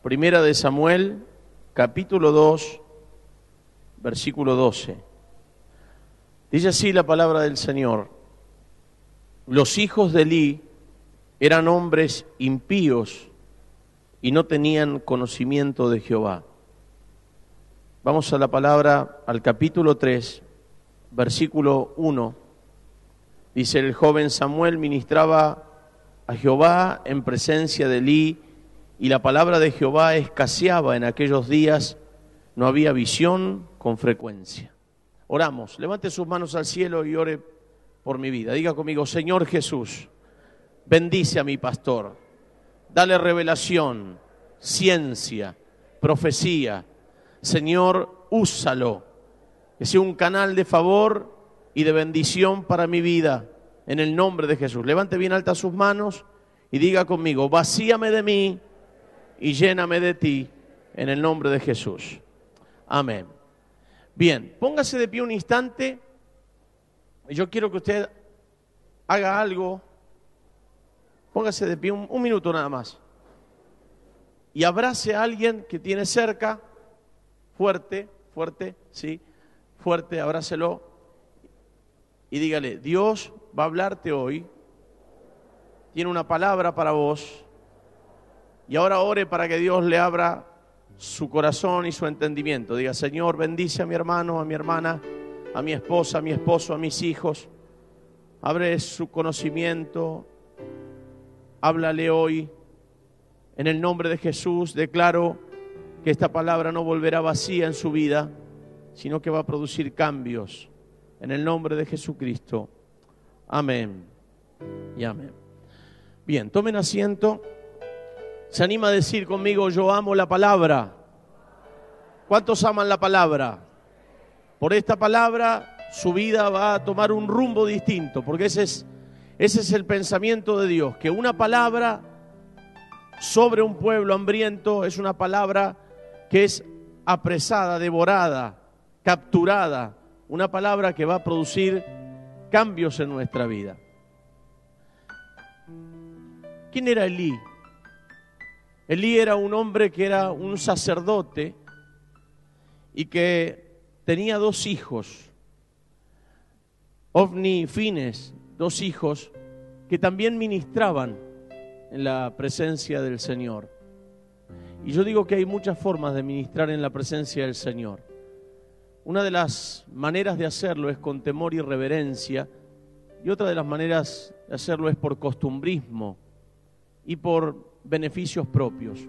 Primera de Samuel, capítulo 2, versículo 12. Dice así la palabra del Señor: los hijos de Elí eran hombres impíos y no tenían conocimiento de Jehová. Vamos a la palabra, al capítulo 3, versículo 1. Dice: el joven Samuel ministraba a Jehová en presencia de Elí, y la palabra de Jehová escaseaba en aquellos días, no había visión con frecuencia. Oramos, levante sus manos al cielo y ore por mi vida. Diga conmigo: Señor Jesús, bendice a mi pastor, dale revelación, ciencia, profecía. Señor, úsalo, que sea un canal de favor y de bendición para mi vida, en el nombre de Jesús. Levante bien altas sus manos y diga conmigo: vacíame de mí y lléname de ti, en el nombre de Jesús. Amén. Bien, póngase de pie un instante. Yo quiero que usted haga algo. Póngase de pie un minuto nada más. Y abrace a alguien que tiene cerca. Fuerte, sí. Fuerte, abrácelo. Y dígale: Dios va a hablarte hoy. Tiene una palabra para vos. Y ahora ore para que Dios le abra su corazón y su entendimiento. Diga: Señor, bendice a mi hermano, a mi hermana, a mi esposa, a mi esposo, a mis hijos. Abre su conocimiento. Háblale hoy. En el nombre de Jesús declaro que esta palabra no volverá vacía en su vida, sino que va a producir cambios. En el nombre de Jesucristo. Amén y amén. Bien, tomen asiento. ¿Se anima a decir conmigo: yo amo la palabra? ¿Cuántos aman la palabra? Por esta palabra su vida va a tomar un rumbo distinto, porque ese es el pensamiento de Dios, que una palabra sobre un pueblo hambriento es una palabra que es apresada, devorada, capturada, una palabra que va a producir cambios en nuestra vida. ¿Quién era Elí? Elí era un hombre que era un sacerdote y que tenía dos hijos, Ofni y Fines, dos hijos que también ministraban en la presencia del Señor. Y yo digo que hay muchas formas de ministrar en la presencia del Señor. Una de las maneras de hacerlo es con temor y reverencia, y otra de las maneras de hacerlo es por costumbrismo y por beneficios propios.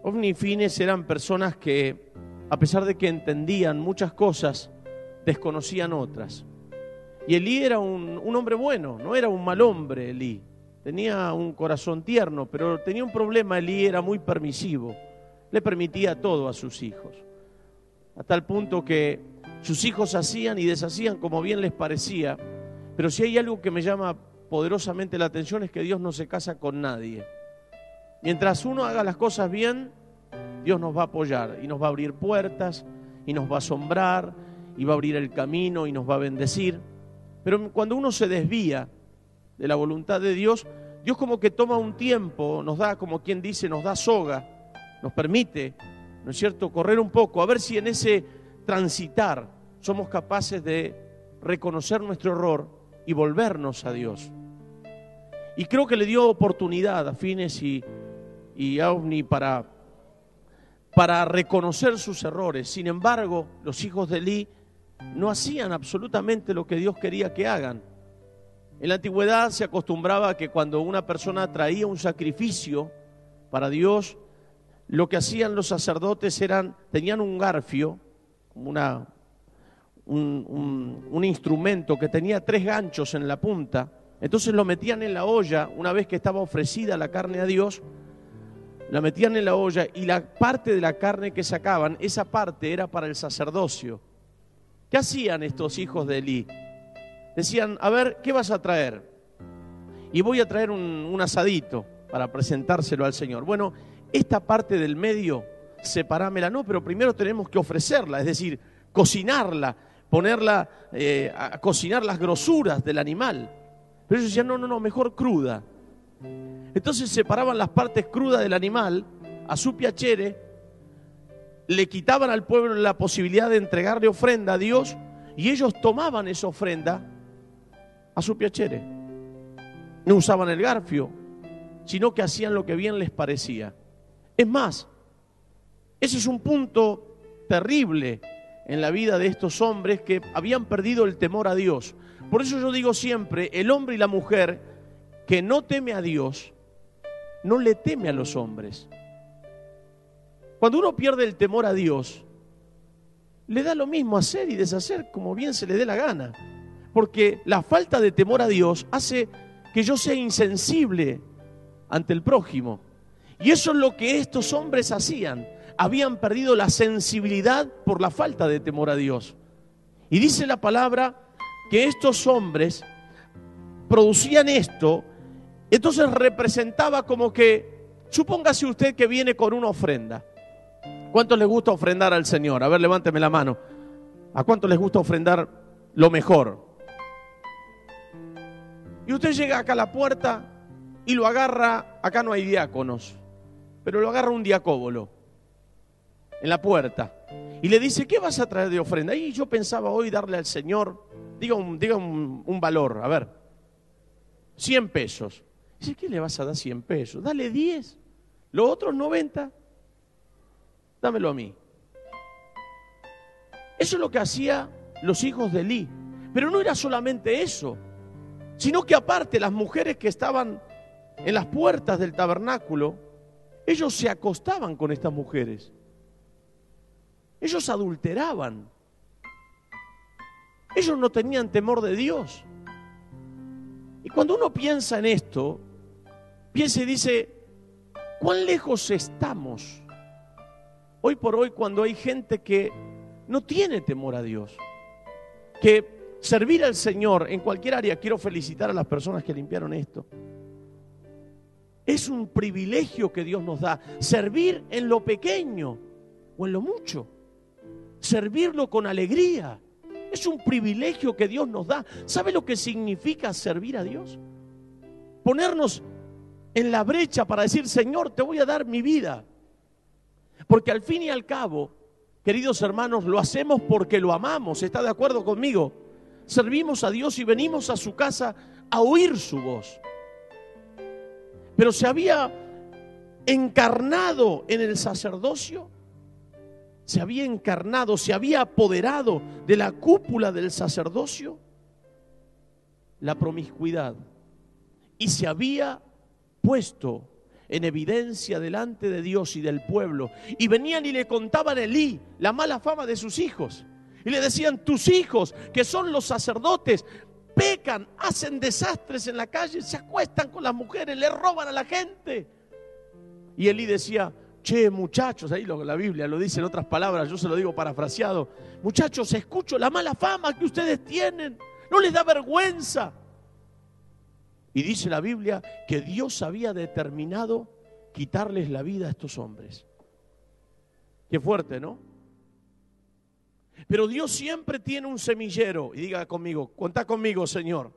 Ofni y Fines eran personas que, a pesar de que entendían muchas cosas, desconocían otras. Y Elí era un hombre bueno, no era un mal hombre. Elí tenía un corazón tierno, pero tenía un problema. Elí era muy permisivo, le permitía todo a sus hijos, a tal punto que sus hijos hacían y deshacían como bien les parecía. Pero si hay algo que me llama poderosamente la atención, es que Dios no se casa con nadie. Mientras uno haga las cosas bien, Dios nos va a apoyar y nos va a abrir puertas y nos va a asombrar y va a abrir el camino y nos va a bendecir. Pero cuando uno se desvía de la voluntad de Dios, Dios como que toma un tiempo, nos da, como quien dice, nos da soga, nos permite, ¿no es cierto?, correr un poco, a ver si en ese transitar somos capaces de reconocer nuestro error y volvernos a Dios. Y creo que le dio oportunidad a Fines y a Ofni para reconocer sus errores. Sin embargo, los hijos de Elí no hacían absolutamente lo que Dios quería que hagan. En la antigüedad se acostumbraba que cuando una persona traía un sacrificio para Dios, lo que hacían los sacerdotes tenían un garfio, como un instrumento que tenía 3 ganchos en la punta. Entonces lo metían en la olla. Una vez que estaba ofrecida la carne a Dios, la metían en la olla, y la parte de la carne que sacaban, esa parte era para el sacerdocio. ¿Qué hacían estos hijos de Elí? Decían: a ver, ¿qué vas a traer? Y voy a traer un asadito para presentárselo al Señor. Bueno, esta parte del medio, separámela. No, pero primero tenemos que ofrecerla, es decir, cocinarla, ponerla a cocinar las grosuras del animal. Pero ellos decían: no, mejor cruda. Entonces separaban las partes crudas del animal, a su piacere, le quitaban al pueblo la posibilidad de entregarle ofrenda a Dios y ellos tomaban esa ofrenda a su piacere. No usaban el garfio, sino que hacían lo que bien les parecía. Es más, ese es un punto terrible en la vida de estos hombres que habían perdido el temor a Dios. Por eso yo digo siempre, el hombre y la mujer que no teme a Dios, no le teme a los hombres. Cuando uno pierde el temor a Dios, le da lo mismo hacer y deshacer como bien se le dé la gana. Porque la falta de temor a Dios hace que yo sea insensible ante el prójimo. Y eso es lo que estos hombres hacían. Habían perdido la sensibilidad por la falta de temor a Dios. Y dice la palabra que estos hombres producían esto, entonces representaba como que, supóngase usted que viene con una ofrenda. ¿Cuántos les gusta ofrendar al Señor? A ver, levánteme la mano. ¿A cuántos les gusta ofrendar lo mejor? Y usted llega acá a la puerta y lo agarra, acá no hay diáconos, pero lo agarra un diacóbolo en la puerta y le dice, ¿qué vas a traer de ofrenda? Y yo pensaba hoy darle al Señor, diga un valor, a ver, 100 pesos. Dice, ¿qué le vas a dar 100 pesos? Dale 10, los otros 90, dámelo a mí. Eso es lo que hacían los hijos de Elí. Pero no era solamente eso, sino que aparte las mujeres que estaban en las puertas del tabernáculo, ellos se acostaban con estas mujeres. Ellos adulteraban. Ellos no tenían temor de Dios. Y cuando uno piensa en esto, piensa y dice, ¿cuán lejos estamos? Hoy por hoy, cuando hay gente que no tiene temor a Dios, que servir al Señor en cualquier área, quiero felicitar a las personas que limpiaron esto. Es un privilegio que Dios nos da, servir en lo pequeño o en lo mucho, servirlo con alegría. Es un privilegio que Dios nos da. ¿Sabe lo que significa servir a Dios? Ponernos en la brecha para decir, Señor, te voy a dar mi vida. Porque al fin y al cabo, queridos hermanos, lo hacemos porque lo amamos. ¿Está de acuerdo conmigo? Servimos a Dios y venimos a su casa a oír su voz. Pero se había encarnado en el sacerdocio, se había encarnado, se había apoderado de la cúpula del sacerdocio la promiscuidad y se había puesto en evidencia delante de Dios y del pueblo. Y venían y le contaban a Elí la mala fama de sus hijos. Y le decían, tus hijos, que son los sacerdotes, pecan, hacen desastres en la calle, se acuestan con las mujeres, le roban a la gente. Y Elí decía, che, muchachos, ahí la Biblia lo dice en otras palabras, yo se lo digo parafraseado, muchachos, escucho la mala fama que ustedes tienen, no les da vergüenza. Y dice la Biblia que Dios había determinado quitarles la vida a estos hombres. Qué fuerte, ¿no? Pero Dios siempre tiene un semillero. Y diga conmigo, contá conmigo, Señor.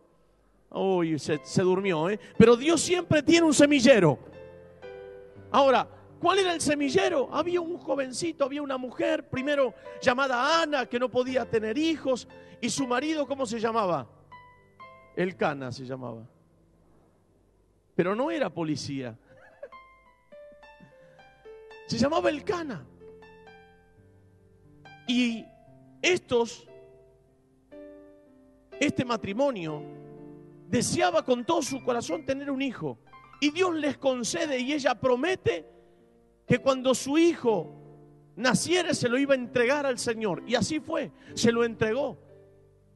Uy, se durmió, ¿eh? Pero Dios siempre tiene un semillero. Ahora, ¿cuál era el semillero? Había un jovencito, había una mujer, primero llamada Ana, que no podía tener hijos. Y su marido, ¿cómo se llamaba? Elcana se llamaba. Pero no era policía. Se llamaba Elcana. Y este matrimonio deseaba con todo su corazón tener un hijo. Y Dios les concede y ella promete que cuando su hijo naciera se lo iba a entregar al Señor. Y así fue, se lo entregó.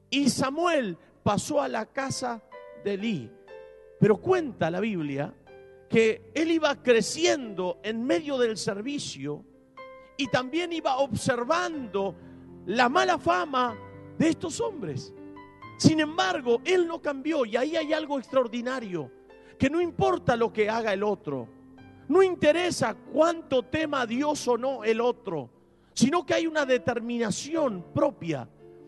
Y Samuel pasó a la casa de Elí. Pero cuenta la Biblia que él iba creciendo en medio del servicio y también iba observando la mala fama de estos hombres. Sin embargo, él no cambió y ahí hay algo extraordinario, que no importa lo que haga el otro, no interesa cuánto tema a Dios o no el otro, sino que hay una determinación propia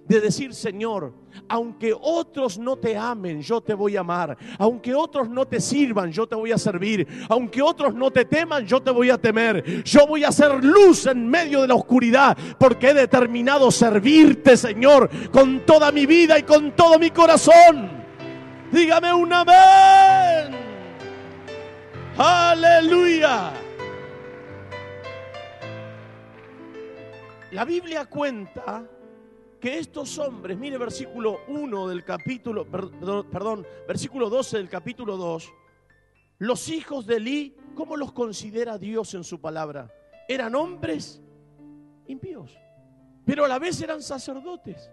de decir: Señor, aunque otros no te amen, yo te voy a amar. Aunque otros no te sirvan, yo te voy a servir. Aunque otros no te teman, yo te voy a temer. Yo voy a hacer luz en medio de la oscuridad, porque he determinado servirte, Señor, con toda mi vida y con todo mi corazón. Dígame un amén. Aleluya. La Biblia cuenta que estos hombres, mire versículo 1 del capítulo, versículo 12 del capítulo 2, los hijos de Elí, ¿cómo los considera Dios en su palabra? Eran hombres impíos, pero a la vez eran sacerdotes.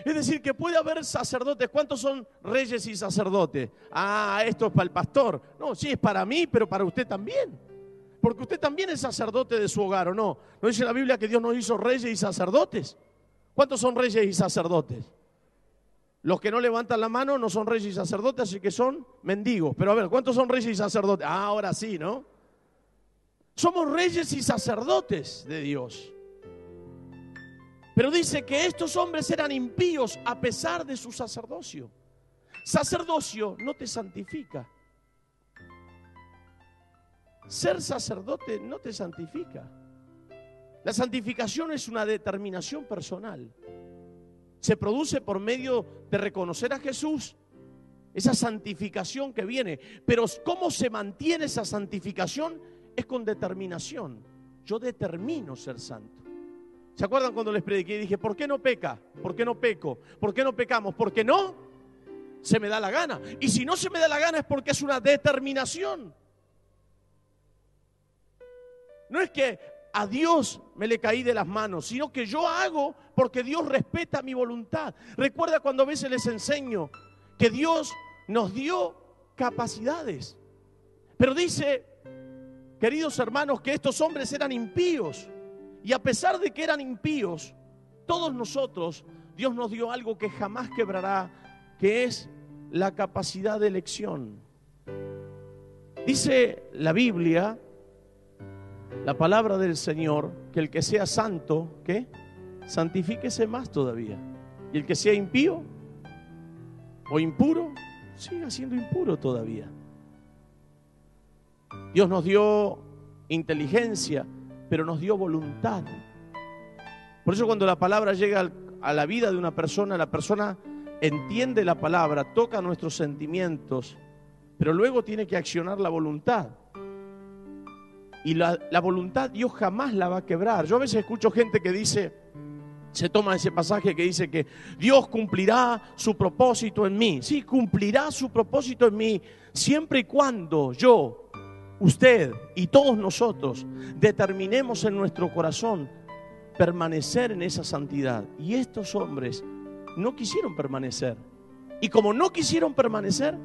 Es decir, que puede haber sacerdotes. ¿Cuántos son reyes y sacerdotes? Ah, esto es para el pastor. No, sí, es para mí, pero para usted también. Porque usted también es sacerdote de su hogar, ¿o no? ¿No dice la Biblia que Dios nos hizo reyes y sacerdotes? ¿Cuántos son reyes y sacerdotes? Los que no levantan la mano no son reyes y sacerdotes, así que son mendigos. Pero a ver, ¿cuántos son reyes y sacerdotes? Ah, ahora sí, ¿no? Somos reyes y sacerdotes de Dios. Pero dice que estos hombres eran impíos a pesar de su sacerdocio. Sacerdocio no te santifica. Ser sacerdote no te santifica. La santificación es una determinación personal. Se produce por medio de reconocer a Jesús, esa santificación que viene. Pero ¿cómo se mantiene esa santificación? Es con determinación. Yo determino ser santo. ¿Se acuerdan cuando les prediqué y dije: ¿por qué no peca? ¿Por qué no peco? ¿Por qué no pecamos? Porque no se me da la gana. Y si no se me da la gana es porque es una determinación. No es que a Dios me le caí de las manos, sino que yo hago porque Dios respeta mi voluntad. Recuerda cuando a veces les enseño que Dios nos dio capacidades. Pero dice, queridos hermanos, que estos hombres eran impíos. Y a pesar de que eran impíos, todos nosotros, Dios nos dio algo que jamás quebrará, que es la capacidad de elección. Dice la Biblia, la palabra del Señor, que el que sea santo, ¿qué? Santifíquese más todavía. Y el que sea impío o impuro, siga siendo impuro todavía. Dios nos dio inteligencia, pero nos dio voluntad. Por eso cuando la palabra llega a la vida de una persona, la persona entiende la palabra, toca nuestros sentimientos, pero luego tiene que accionar la voluntad. Y la voluntad Dios jamás la va a quebrar. Yo a veces escucho gente que dice, se toma ese pasaje que dice que Dios cumplirá su propósito en mí. Sí, cumplirá su propósito en mí, siempre y cuando yo, usted y todos nosotros determinemos en nuestro corazón permanecer en esa santidad. Y estos hombres no quisieron permanecer. Y como no quisieron permanecer,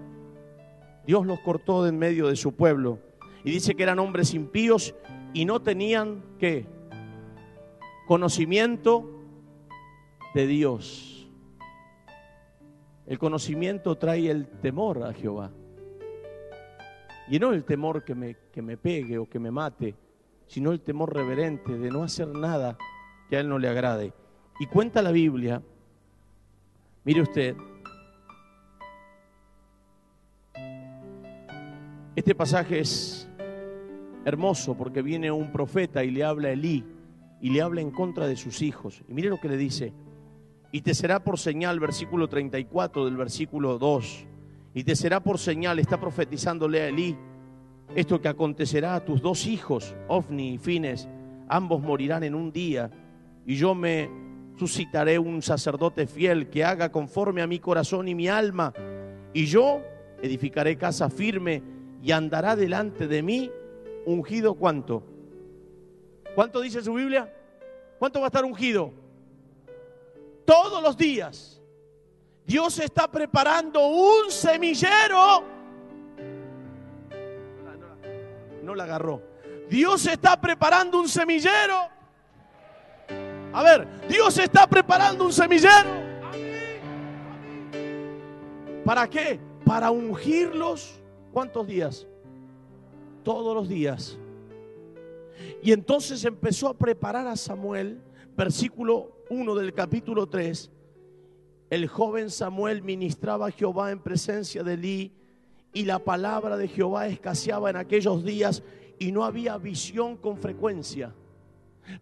Dios los cortó de en medio de su pueblo. Y dice que eran hombres impíos y no tenían, ¿qué? Conocimiento de Dios. El conocimiento trae el temor a Jehová. Y no el temor que me pegue o que me mate, sino el temor reverente de no hacer nada que a Él no le agrade. Y cuenta la Biblia, mire usted, este pasaje es hermoso porque viene un profeta y le habla a Elí y le habla en contra de sus hijos. Y mire lo que le dice: y te será por señal, versículo 34 del versículo 2. Y te será por señal, está profetizándole a Elí, esto que acontecerá a tus dos hijos, Ofni y Fines, ambos morirán en un día, y yo me suscitaré un sacerdote fiel que haga conforme a mi corazón y mi alma, y yo edificaré casa firme y andará delante de mí ungido. ¿Cuánto? ¿Cuánto dice su Biblia? ¿Cuánto va a estar ungido? Todos los días. Dios está preparando un semillero. No la agarró. Dios está preparando un semillero. A ver, Dios está preparando un semillero. ¿Para qué? Para ungirlos. ¿Cuántos días? Todos los días. Y entonces empezó a preparar a Samuel, versículo 1 del capítulo 3, el joven Samuel ministraba a Jehová en presencia de Elí, y la palabra de Jehová escaseaba en aquellos días y no había visión con frecuencia.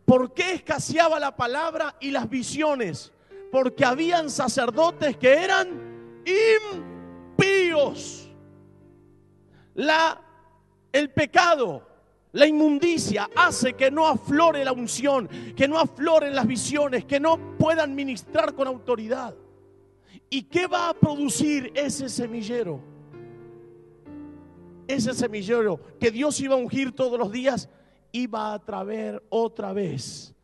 ¿Por qué escaseaba la palabra y las visiones? Porque habían sacerdotes que eran impíos. El pecado, la inmundicia hace que no aflore la unción, que no afloren las visiones, que no puedan ministrar con autoridad. ¿Y qué va a producir ese semillero? Ese semillero que Dios iba a ungir todos los días, iba a traer otra vez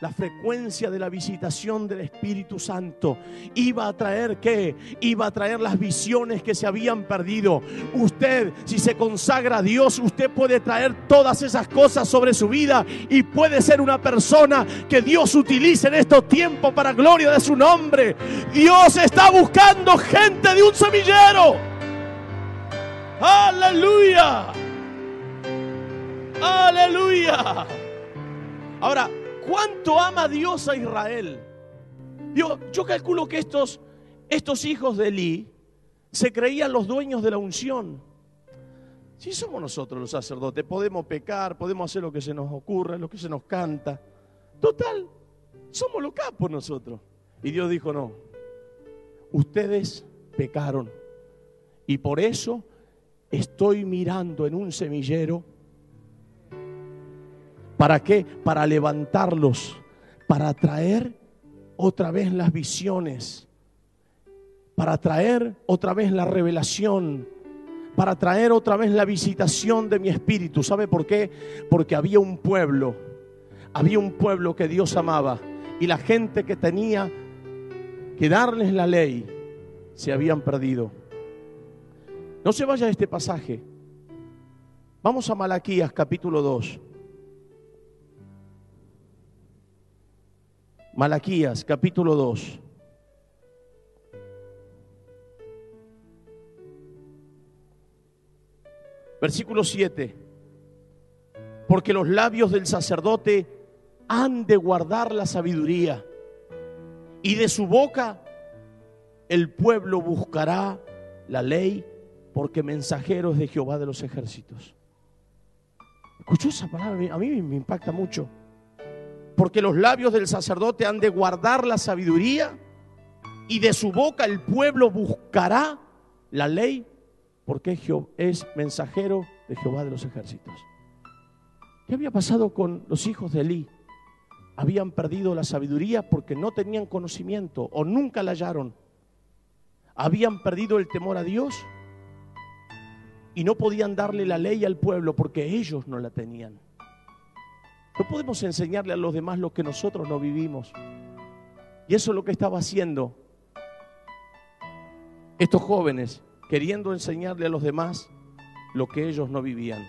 la frecuencia de la visitación del Espíritu Santo. Iba a traer ¿qué? Iba a traer las visiones que se habían perdido. Usted, si se consagra a Dios, usted puede traer todas esas cosas sobre su vida y puede ser una persona que Dios utilice en estos tiempos para gloria de su nombre. Dios está buscando gente de un semillero. ¡Aleluya! ¡Aleluya! Ahora, ¿cuánto ama Dios a Israel? Yo calculo que estos hijos de Elí se creían los dueños de la unción. Si somos nosotros los sacerdotes, podemos pecar, podemos hacer lo que se nos ocurra, lo que se nos canta. Total, somos los capos nosotros. Y Dios dijo, no, ustedes pecaron. Y por eso estoy mirando en un semillero. ¿Para qué? Para levantarlos, para traer otra vez las visiones, para traer otra vez la revelación, para traer otra vez la visitación de mi espíritu. ¿Sabe por qué? Porque había un pueblo que Dios amaba, y la gente que tenía que darles la ley se habían perdido. No se vaya de este pasaje. Vamos a Malaquías capítulo 2. Malaquías capítulo 2. Versículo 7. Porque los labios del sacerdote han de guardar la sabiduría, y de su boca el pueblo buscará la ley, porque mensajeros de Jehová de los ejércitos. ¿Escuchó esa palabra? A mí me impacta mucho. Porque los labios del sacerdote han de guardar la sabiduría, y de su boca el pueblo buscará la ley, porque es mensajero de Jehová de los ejércitos. ¿Qué había pasado con los hijos de Elí? Habían perdido la sabiduría porque no tenían conocimiento o nunca la hallaron. Habían perdido el temor a Dios y no podían darle la ley al pueblo porque ellos no la tenían. No podemos enseñarle a los demás lo que nosotros no vivimos. Y eso es lo que estaba haciendo estos jóvenes, queriendo enseñarle a los demás lo que ellos no vivían.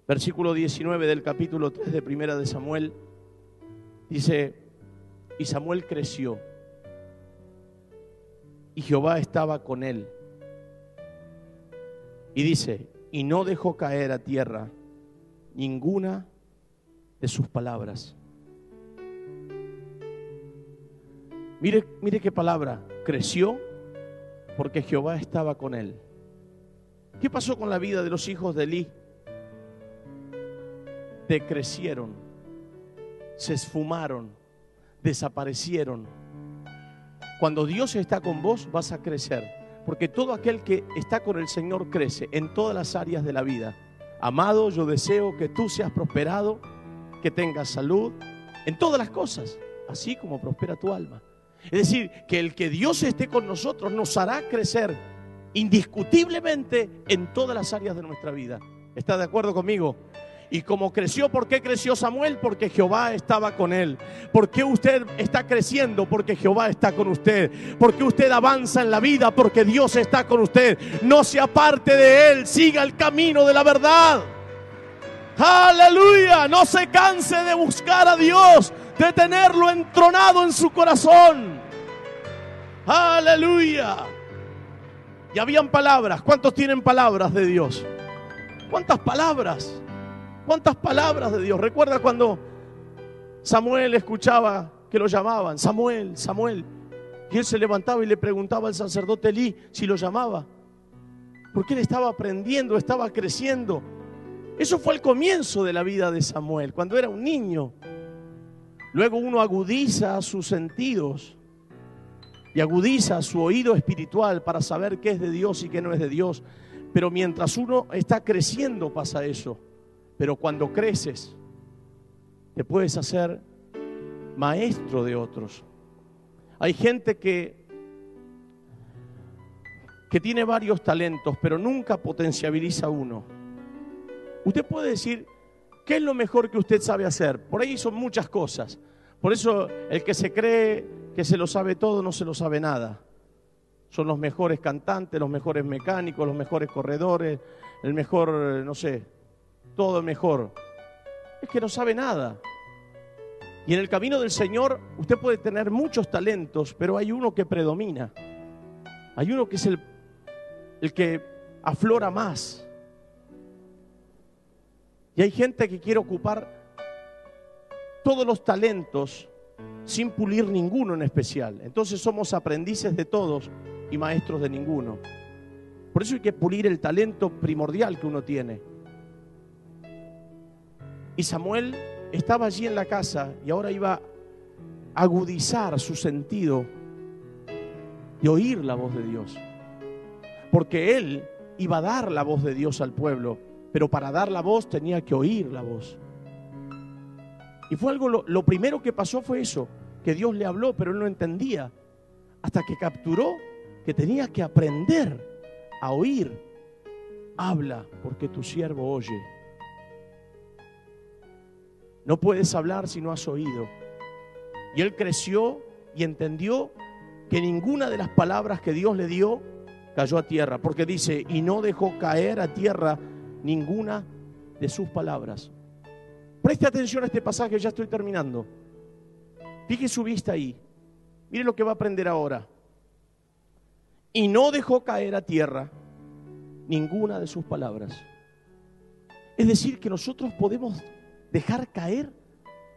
Versículo 19 del capítulo 3 de Primera de Samuel dice: y Samuel creció, y Jehová estaba con él. Y dice: y no dejó caer a tierra ninguna de sus palabras. Mire qué palabra. Creció porque Jehová estaba con él. ¿Qué pasó con la vida de los hijos de Elí? Decrecieron, se esfumaron, desaparecieron. Cuando Dios está con vos, vas a crecer, porque todo aquel que está con el Señor crece en todas las áreas de la vida. Amado, yo deseo que tú seas prosperado, que tengas salud en todas las cosas, así como prospera tu alma. Es decir, que el que Dios esté con nosotros nos hará crecer indiscutiblemente en todas las áreas de nuestra vida. ¿Está de acuerdo conmigo? Y como creció, ¿por qué creció Samuel? Porque Jehová estaba con él. ¿Por qué usted está creciendo? Porque Jehová está con usted. ¿Por qué usted avanza en la vida? Porque Dios está con usted. No se aparte de él, siga el camino de la verdad. ¡Aleluya! No se canse de buscar a Dios, de tenerlo entronado en su corazón. ¡Aleluya! Y habían palabras. ¿Cuántos tienen palabras de Dios? ¿Cuántas palabras? ¿Cuántas palabras de Dios? Recuerda cuando Samuel escuchaba que lo llamaban, Samuel, Samuel. Y él se levantaba y le preguntaba al sacerdote Elí si lo llamaba. Porque él estaba aprendiendo, estaba creciendo. Eso fue el comienzo de la vida de Samuel, cuando era un niño. Luego uno agudiza sus sentidos y agudiza su oído espiritual para saber qué es de Dios y qué no es de Dios. Pero mientras uno está creciendo pasa eso. Pero cuando creces, te puedes hacer maestro de otros. Hay gente que tiene varios talentos, pero nunca potencializa uno. Usted puede decir, ¿qué es lo mejor que usted sabe hacer? Por ahí son muchas cosas. Por eso el que se cree que se lo sabe todo, no se lo sabe nada. Son los mejores cantantes, los mejores mecánicos, los mejores corredores, el mejor, no sé, todo el mejor. Es que no sabe nada. Y en el camino del Señor usted puede tener muchos talentos, pero hay uno que predomina. Hay uno que es el que aflora más. Y hay gente que quiere ocupar todos los talentos sin pulir ninguno en especial. Entonces somos aprendices de todos y maestros de ninguno. Por eso hay que pulir el talento primordial que uno tiene. Y Samuel estaba allí en la casa y ahora iba a agudizar su sentido de oír la voz de Dios. Porque él iba a dar la voz de Dios al pueblo, pero para dar la voz tenía que oír la voz. Y fue algo, lo primero que pasó fue eso, que Dios le habló, pero él no entendía, hasta que capturó que tenía que aprender a oír. Habla, porque tu siervo oye. No puedes hablar si no has oído. Y él creció y entendió que ninguna de las palabras que Dios le dio cayó a tierra, porque dice, y no dejó caer a tierra ninguna de sus palabras. Preste atención a este pasaje, ya estoy terminando. Fije su vista ahí. Mire lo que va a aprender ahora. Y no dejó caer a tierra ninguna de sus palabras. Es decir, que nosotros podemos dejar caer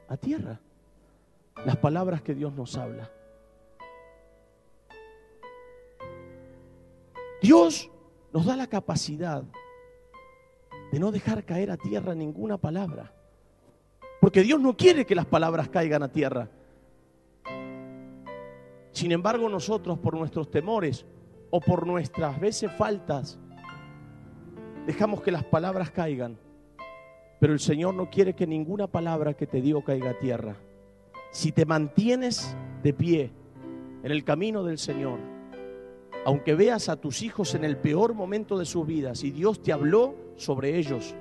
a tierra las palabras que Dios nos habla. Dios nos da la capacidad de no dejar caer a tierra ninguna palabra. Porque Dios no quiere que las palabras caigan a tierra. Sin embargo, nosotros por nuestros temores o por nuestras veces faltas, dejamos que las palabras caigan. Pero el Señor no quiere que ninguna palabra que te digo caiga a tierra. Si te mantienes de pie en el camino del Señor, aunque veas a tus hijos en el peor momento de sus vidas y Dios te habló sobre ellos,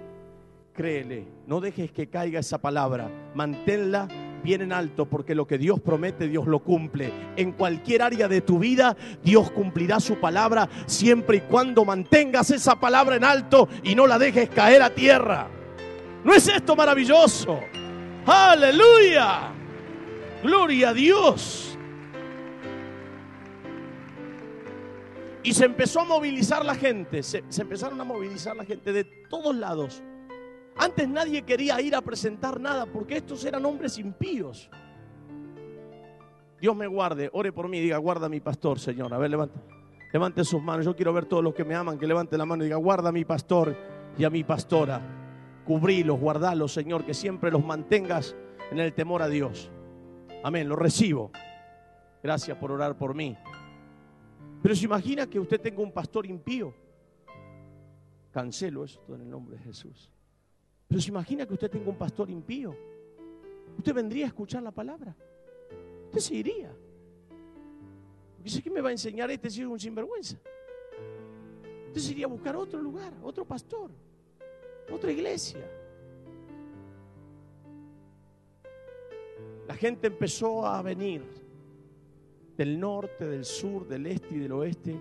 créele, no dejes que caiga esa palabra, manténla bien en alto, porque lo que Dios promete, Dios lo cumple. En cualquier área de tu vida, Dios cumplirá su palabra siempre y cuando mantengas esa palabra en alto y no la dejes caer a tierra. ¿No es esto maravilloso? ¡Aleluya! ¡Gloria a Dios! Y se empezó a movilizar la gente, se empezaron a movilizar la gente de todos lados. Antes nadie quería ir a presentar nada porque estos eran hombres impíos. Dios me guarde, ore por mí, diga, guarda a mi pastor, Señor. A ver, levante sus manos. Yo quiero ver todos los que me aman, que levanten la mano y diga, guarda a mi pastor y a mi pastora. Cubrilos, guardalos, Señor, que siempre los mantengas en el temor a Dios. Amén, lo recibo. Gracias por orar por mí. Pero se imagina que usted tenga un pastor impío. Cancelo eso en el nombre de Jesús. Pero se imagina que usted tenga un pastor impío. Usted vendría a escuchar la palabra. Usted se iría. Dice, ¿qué me va a enseñar este si es un sinvergüenza? Usted se iría a buscar otro lugar, otro pastor, otra iglesia. La gente empezó a venir del norte, del sur, del este y del oeste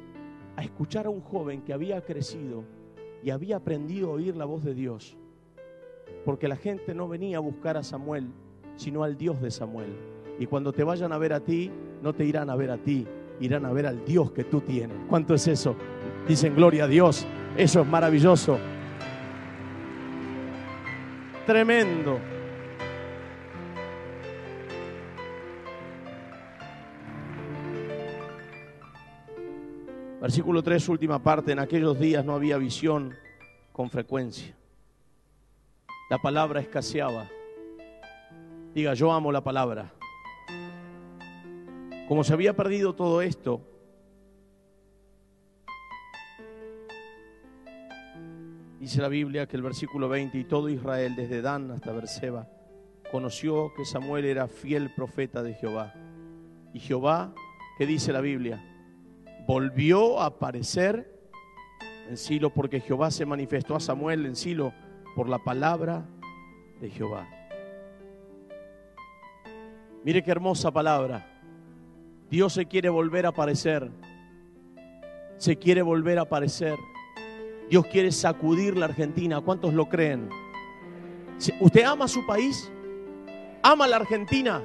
a escuchar a un joven que había crecido y había aprendido a oír la voz de Dios. Porque la gente no venía a buscar a Samuel, sino al Dios de Samuel. Y cuando te vayan a ver a ti, no te irán a ver a ti, irán a ver al Dios que tú tienes. ¿Cuánto es eso? Dicen gloria a Dios. Eso es maravilloso. Tremendo. Versículo 3, última parte. En aquellos días no había visión con frecuencia. La palabra escaseaba. Diga, yo amo la palabra. Como se había perdido todo esto, dice la Biblia que el versículo 20, y todo Israel, desde Dan hasta Berseba, conoció que Samuel era fiel profeta de Jehová. Y Jehová, ¿qué dice la Biblia? Volvió a aparecer en Silo, porque Jehová se manifestó a Samuel en Silo por la palabra de Jehová. Mire qué hermosa palabra. Dios se quiere volver a aparecer. Se quiere volver a aparecer. Dios quiere sacudir la Argentina. ¿Cuántos lo creen? ¿Usted ama su país? ¿Ama la Argentina?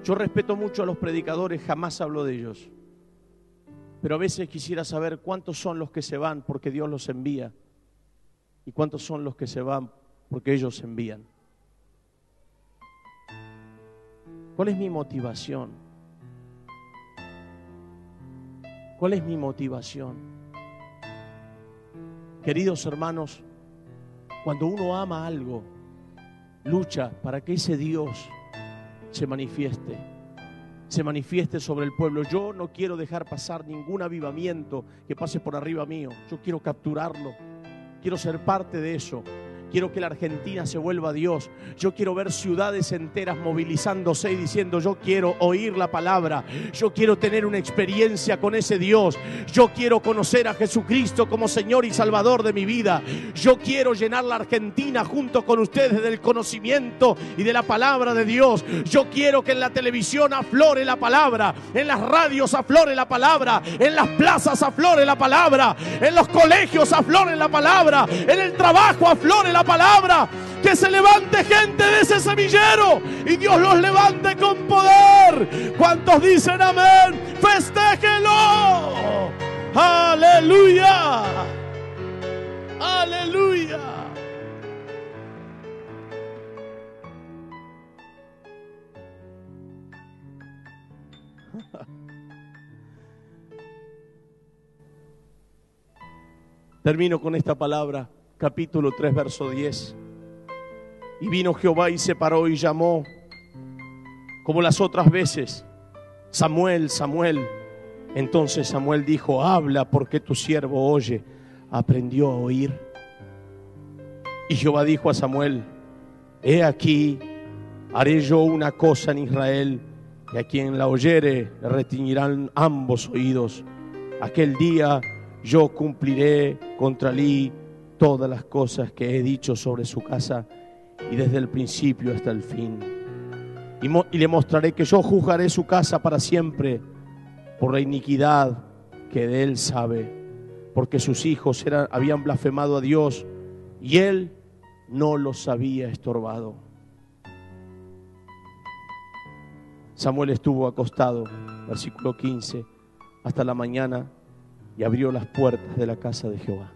Yo respeto mucho a los predicadores, jamás hablo de ellos. Pero a veces quisiera saber cuántos son los que se van porque Dios los envía y cuántos son los que se van porque ellos envían. ¿Cuál es mi motivación? ¿Cuál es mi motivación? Queridos hermanos, cuando uno ama algo, lucha para que ese Dios se manifieste sobre el pueblo. Yo no quiero dejar pasar ningún avivamiento que pase por arriba mío. Yo quiero capturarlo, quiero ser parte de eso. Quiero que la Argentina se vuelva a Dios. Yo quiero ver ciudades enteras movilizándose y diciendo, yo quiero oír la palabra. Yo quiero tener una experiencia con ese Dios. Yo quiero conocer a Jesucristo como Señor y Salvador de mi vida. Yo quiero llenar la Argentina junto con ustedes del conocimiento y de la palabra de Dios. Yo quiero que en la televisión aflore la palabra, en las radios aflore la palabra, en las plazas aflore la palabra, en los colegios aflore la palabra, en el trabajo aflore la palabra, que se levante gente de ese semillero y Dios los levante con poder. ¿Cuántos dicen amén? ¡Festéjenlo! ¡Aleluya! ¡Aleluya! Termino con esta palabra. Capítulo 3, verso 10. Y vino Jehová y se paró y llamó, como las otras veces, Samuel, Samuel. Entonces Samuel dijo, habla, porque tu siervo oye. Aprendió a oír. Y Jehová dijo a Samuel, he aquí, haré yo una cosa en Israel, y a quien la oyere le retiñirán ambos oídos. Aquel día yo cumpliré contra Elí todas las cosas que he dicho sobre su casa, y desde el principio hasta el fin. Y le mostraré que yo juzgaré su casa para siempre por la iniquidad que de él sabe, porque sus hijos habían blasfemado a Dios y él no los había estorbado. Samuel estuvo acostado, versículo 15, hasta la mañana, y abrió las puertas de la casa de Jehová.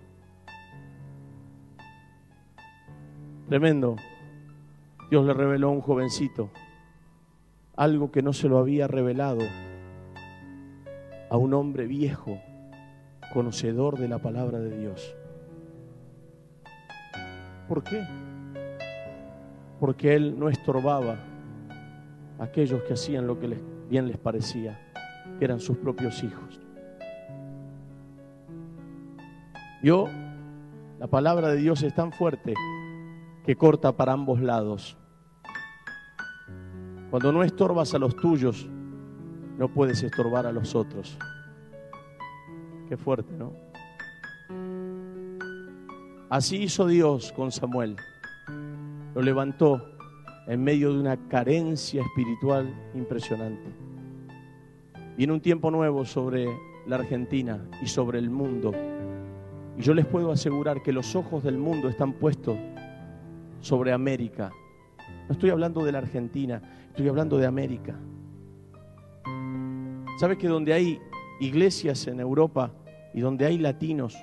Tremendo. Dios le reveló a un jovencito algo que no se lo había revelado a un hombre viejo, conocedor de la palabra de Dios. ¿Por qué? Porque él no estorbaba a aquellos que hacían lo que bien les parecía, que eran sus propios hijos. ¿Vio? La palabra de Dios es tan fuerte que corta para ambos lados. Cuando no estorbas a los tuyos, no puedes estorbar a los otros. Qué fuerte, ¿no? Así hizo Dios con Samuel. Lo levantó en medio de una carencia espiritual impresionante. Viene un tiempo nuevo sobre la Argentina y sobre el mundo. Y yo les puedo asegurar que los ojos del mundo están puestos sobre América. No estoy hablando de la Argentina, estoy hablando de América. ¿Sabes que donde hay iglesias en Europa y donde hay latinos,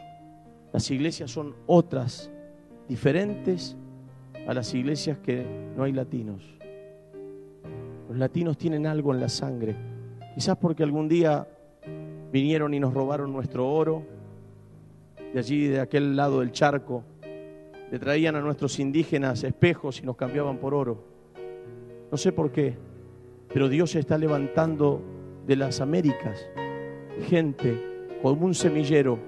las iglesias son otras diferentes a las iglesias que no hay latinos. Los latinos tienen algo en la sangre, quizás porque algún día vinieron y nos robaron nuestro oro, de allí, de aquel lado del charco, le traían a nuestros indígenas espejos y nos cambiaban por oro. No sé por qué, pero Dios está levantando de las Américas gente como un semillero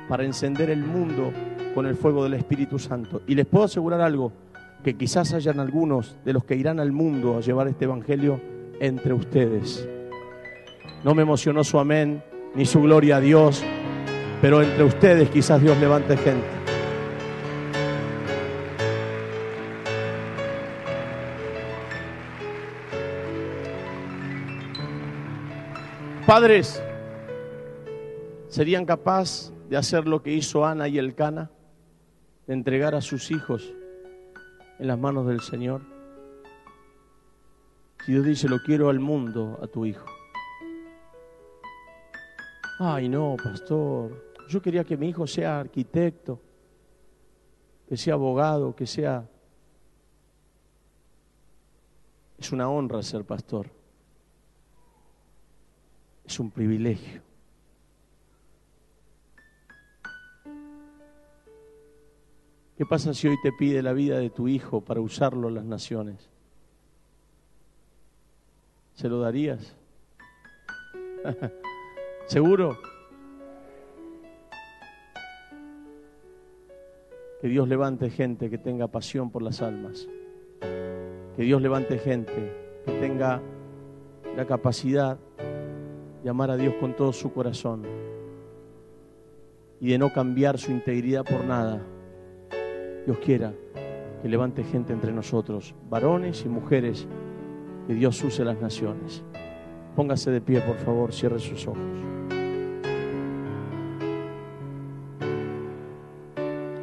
para encender el mundo con el fuego del Espíritu Santo. Y les puedo asegurar algo, que quizás hayan algunos de los que irán al mundo a llevar este evangelio entre ustedes. No me emocionó su amén ni su gloria a Dios, pero entre ustedes quizás Dios levante gente. Padres, ¿serían capaces de hacer lo que hizo Ana y Elcana? De entregar a sus hijos en las manos del Señor. Si Dios dice, lo quiero al mundo, a tu hijo. Ay, no, pastor, yo quería que mi hijo sea arquitecto, que sea abogado, que sea... Es una honra ser pastor. Es un privilegio. ¿Qué pasa si hoy te pide la vida de tu hijo para usarlo en las naciones? ¿Se lo darías? ¿Seguro? Que Dios levante gente que tenga pasión por las almas. Que Dios levante gente que tenga la capacidad de amar a Dios con todo su corazón y de no cambiar su integridad por nada. Dios quiera que levante gente entre nosotros, varones y mujeres, que Dios use las naciones. Póngase de pie, por favor, cierre sus ojos.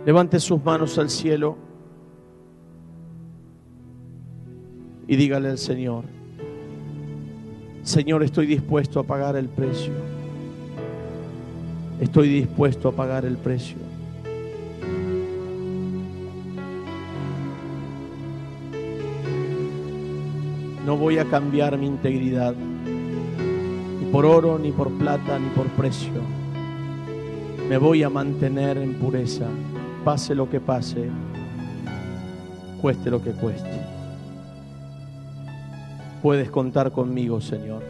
Levante sus manos al cielo y dígale al Señor: Señor, estoy dispuesto a pagar el precio. Estoy dispuesto a pagar el precio. No voy a cambiar mi integridad, ni por oro, ni por plata, ni por precio. Me voy a mantener en pureza, pase lo que pase, cueste lo que cueste. Puedes contar conmigo, Señor.